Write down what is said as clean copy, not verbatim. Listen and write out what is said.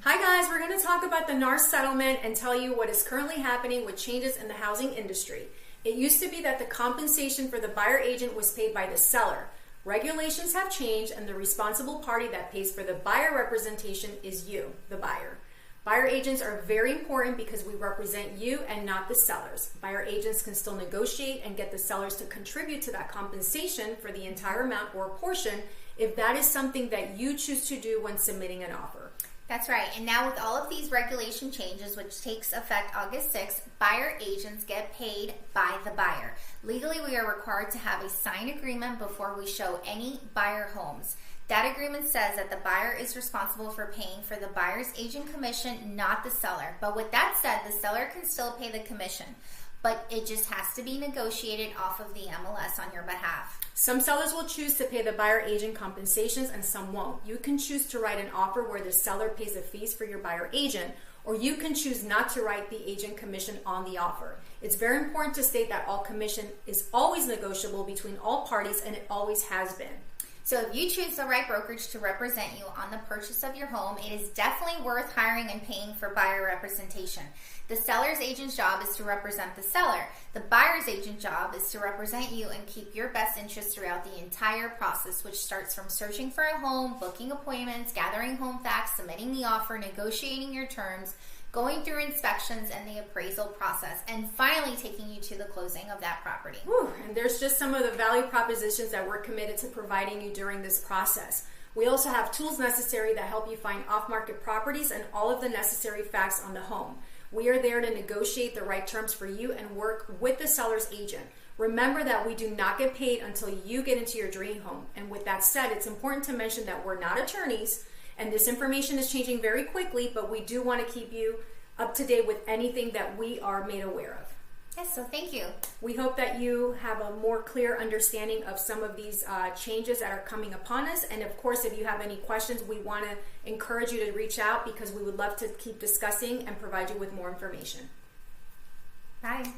Hi guys, we're going to talk about the NAR settlement and tell you what is currently happening with changes in the housing industry. It used to be that the compensation for the buyer agent was paid by the seller. Regulations have changed and the responsible party that pays for the buyer representation is you, the buyer. Buyer agents are very important because we represent you and not the sellers. Buyer agents can still negotiate and get the sellers to contribute to that compensation for the entire amount or portion if that is something that you choose to do when submitting an offer. That's right. And now with all of these regulation changes, which takes effect August 6th, buyer agents get paid by the buyer. Legally, we are required to have a signed agreement before we show any buyer homes. That agreement says that the buyer is responsible for paying for the buyer's agent commission, not the seller. But with that said, the seller can still pay the commission, but it just has to be negotiated off of the MLS on your behalf. Some sellers will choose to pay the buyer agent compensations and some won't. You can choose to write an offer where the seller pays the fees for your buyer agent, or you can choose not to write the agent commission on the offer. It's very important to state that all commission is always negotiable between all parties, and it always has been. So if you choose the right brokerage to represent you on the purchase of your home, it is definitely worth hiring and paying for buyer representation. The seller's agent's job is to represent the seller. The buyer's agent job is to represent you and keep your best interests throughout the entire process, which starts from searching for a home, booking appointments, gathering home facts, submitting the offer, negotiating your terms, going through inspections and the appraisal process, and finally taking you to the closing of that property. Whew, and there's just some of the value propositions that we're committed to providing you during this process. We also have tools necessary that help you find off-market properties and all of the necessary facts on the home. We are there to negotiate the right terms for you and work with the seller's agent. Remember that we do not get paid until you get into your dream home. And with that said, it's important to mention that we're not attorneys, and this information is changing very quickly, but we do want to keep you up to date with anything that we are made aware of. Yes, so thank you. We hope that you have a more clear understanding of some of these changes that are coming upon us. And of course, if you have any questions, we want to encourage you to reach out because we would love to keep discussing and provide you with more information. Bye.